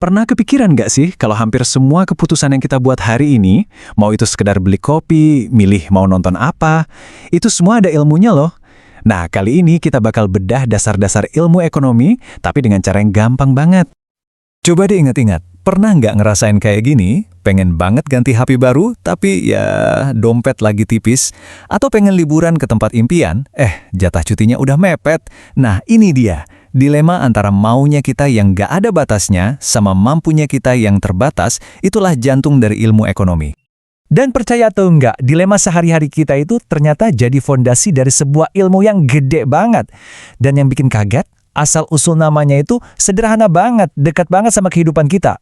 Pernah kepikiran nggak sih kalau hampir semua keputusan yang kita buat hari ini, mau itu sekedar beli kopi, milih mau nonton apa, itu semua ada ilmunya loh. Nah, kali ini kita bakal bedah dasar-dasar ilmu ekonomi, tapi dengan cara yang gampang banget. Coba diingat-ingat, pernah nggak ngerasain kayak gini? Pengen banget ganti HP baru, tapi ya dompet lagi tipis. Atau pengen liburan ke tempat impian, jatah cutinya udah mepet. Nah, ini dia. Dilema antara maunya kita yang gak ada batasnya sama mampunya kita yang terbatas, itulah jantung dari ilmu ekonomi. Dan percaya atau enggak, dilema sehari-hari kita itu ternyata jadi fondasi dari sebuah ilmu yang gede banget. Dan yang bikin kaget, asal-usul namanya itu sederhana banget, dekat banget sama kehidupan kita.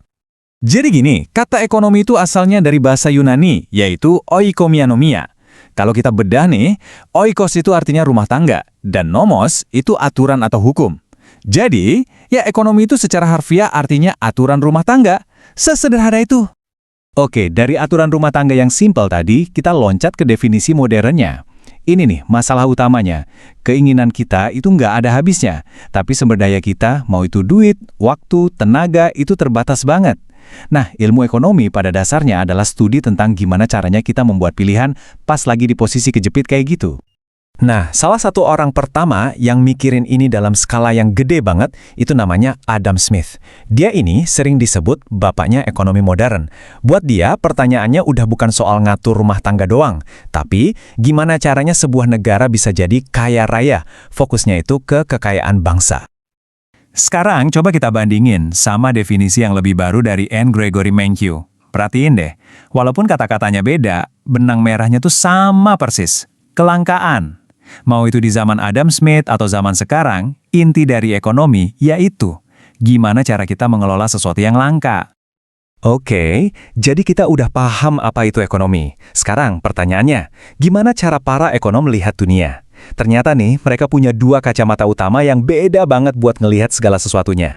Jadi gini, kata ekonomi itu asalnya dari bahasa Yunani, yaitu oikomianomia. Kalau kita bedah nih, oikos itu artinya rumah tangga, dan nomos itu aturan atau hukum. Jadi, ya ekonomi itu secara harfiah artinya aturan rumah tangga. Sesederhana itu. Oke, dari aturan rumah tangga yang simpel tadi, kita loncat ke definisi modernnya. Ini nih, masalah utamanya. Keinginan kita itu nggak ada habisnya. Tapi sumber daya kita, mau itu duit, waktu, tenaga, itu terbatas banget. Nah, ilmu ekonomi pada dasarnya adalah studi tentang gimana caranya kita membuat pilihan pas lagi di posisi kejepit kayak gitu. Nah, salah satu orang pertama yang mikirin ini dalam skala yang gede banget, itu namanya Adam Smith. Dia ini sering disebut bapaknya ekonomi modern. Buat dia, pertanyaannya udah bukan soal ngatur rumah tangga doang, tapi gimana caranya sebuah negara bisa jadi kaya raya. Fokusnya itu ke kekayaan bangsa. Sekarang coba kita bandingin sama definisi yang lebih baru dari N. Gregory Mankiw. Perhatiin deh, walaupun kata-katanya beda, benang merahnya tuh sama persis. Kelangkaan. Mau itu di zaman Adam Smith atau zaman sekarang, inti dari ekonomi yaitu gimana cara kita mengelola sesuatu yang langka. Oke, jadi kita udah paham apa itu ekonomi. Sekarang pertanyaannya, gimana cara para ekonom melihat dunia? Ternyata nih, mereka punya dua kacamata utama yang beda banget buat ngelihat segala sesuatunya.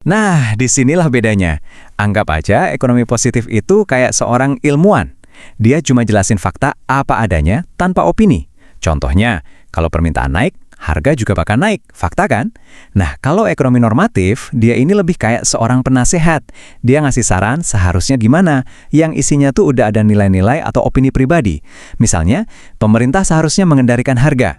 Nah, disinilah bedanya. Anggap aja ekonomi positif itu kayak seorang ilmuwan. Dia cuma jelasin fakta apa adanya tanpa opini. Contohnya, kalau permintaan naik, harga juga bakal naik, fakta kan? Nah, kalau ekonomi normatif, dia ini lebih kayak seorang penasehat. Dia ngasih saran seharusnya gimana, yang isinya tuh udah ada nilai-nilai atau opini pribadi. Misalnya, pemerintah seharusnya mengendalikan harga.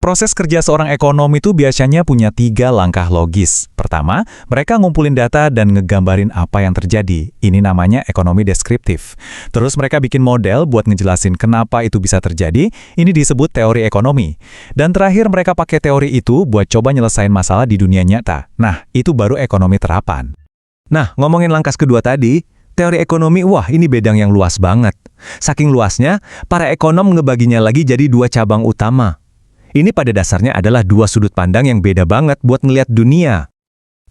Proses kerja seorang ekonom itu biasanya punya 3 langkah logis. Pertama, mereka ngumpulin data dan ngegambarin apa yang terjadi. Ini namanya ekonomi deskriptif. Terus mereka bikin model buat ngejelasin kenapa itu bisa terjadi. Ini disebut teori ekonomi. Dan terakhir mereka pakai teori itu buat coba nyelesain masalah di dunia nyata. Nah, itu baru ekonomi terapan. Nah, ngomongin langkah kedua tadi, teori ekonomi, wah ini bedang yang luas banget. Saking luasnya, para ekonom ngebaginya lagi jadi 2 cabang utama. Ini pada dasarnya adalah 2 sudut pandang yang beda banget buat ngelihat dunia.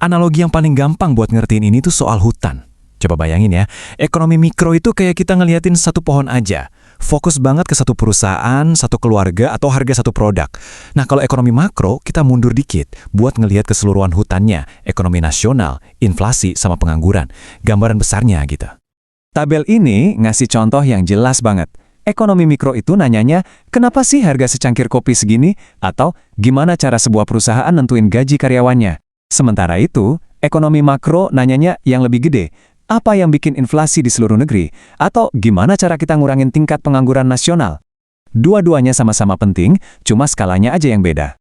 Analogi yang paling gampang buat ngertiin ini tuh soal hutan. Coba bayangin ya, ekonomi mikro itu kayak kita ngeliatin satu pohon aja. Fokus banget ke satu perusahaan, satu keluarga, atau harga satu produk. Nah, kalau ekonomi makro, kita mundur dikit buat ngelihat keseluruhan hutannya, ekonomi nasional, inflasi, sama pengangguran. Gambaran besarnya gitu. Tabel ini ngasih contoh yang jelas banget. Ekonomi mikro itu nanyanya, kenapa sih harga secangkir kopi segini? Atau, gimana cara sebuah perusahaan nentuin gaji karyawannya? Sementara itu, ekonomi makro nanyanya yang lebih gede. Apa yang bikin inflasi di seluruh negeri? Atau, gimana cara kita ngurangin tingkat pengangguran nasional? Dua-duanya sama-sama penting, cuma skalanya aja yang beda.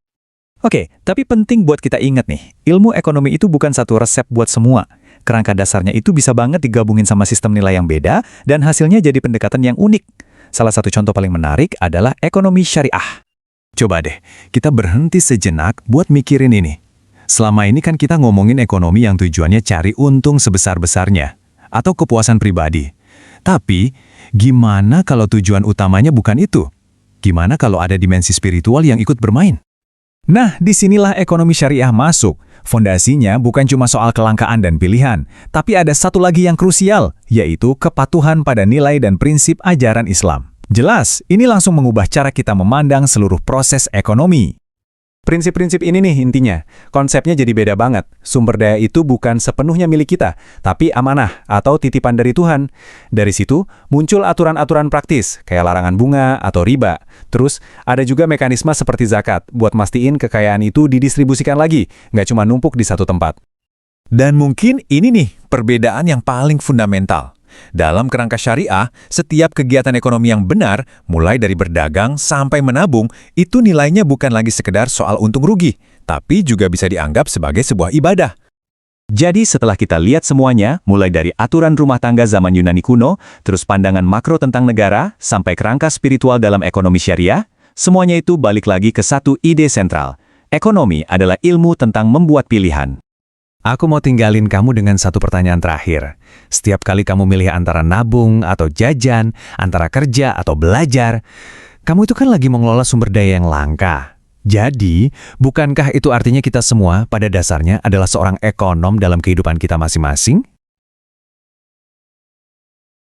Oke, tapi penting buat kita ingat nih, ilmu ekonomi itu bukan satu resep buat semua. Kerangka dasarnya itu bisa banget digabungin sama sistem nilai yang beda, dan hasilnya jadi pendekatan yang unik. Salah satu contoh paling menarik adalah ekonomi syariah. Coba deh, kita berhenti sejenak buat mikirin ini. Selama ini kan kita ngomongin ekonomi yang tujuannya cari untung sebesar-besarnya, atau kepuasan pribadi. Tapi, gimana kalau tujuan utamanya bukan itu? Gimana kalau ada dimensi spiritual yang ikut bermain? Nah, disinilah ekonomi syariah masuk. Fondasinya bukan cuma soal kelangkaan dan pilihan, tapi ada satu lagi yang krusial, yaitu kepatuhan pada nilai dan prinsip ajaran Islam. Jelas, ini langsung mengubah cara kita memandang seluruh proses ekonomi. Prinsip-prinsip ini nih intinya, konsepnya jadi beda banget. Sumber daya itu bukan sepenuhnya milik kita, tapi amanah atau titipan dari Tuhan. Dari situ muncul aturan-aturan praktis, kayak larangan bunga atau riba. Terus ada juga mekanisme seperti zakat, buat mastiin kekayaan itu didistribusikan lagi, nggak cuma numpuk di satu tempat. Dan mungkin ini nih perbedaan yang paling fundamental. Dalam kerangka syariah, setiap kegiatan ekonomi yang benar, mulai dari berdagang sampai menabung, itu nilainya bukan lagi sekedar soal untung rugi, tapi juga bisa dianggap sebagai sebuah ibadah. Jadi setelah kita lihat semuanya, mulai dari aturan rumah tangga zaman Yunani kuno, terus pandangan makro tentang negara, sampai kerangka spiritual dalam ekonomi syariah, semuanya itu balik lagi ke satu ide sentral. Ekonomi adalah ilmu tentang membuat pilihan. Aku mau tinggalin kamu dengan satu pertanyaan terakhir. Setiap kali kamu milih antara nabung atau jajan, antara kerja atau belajar, kamu itu kan lagi mengelola sumber daya yang langka. Jadi, bukankah itu artinya kita semua pada dasarnya adalah seorang ekonom dalam kehidupan kita masing-masing?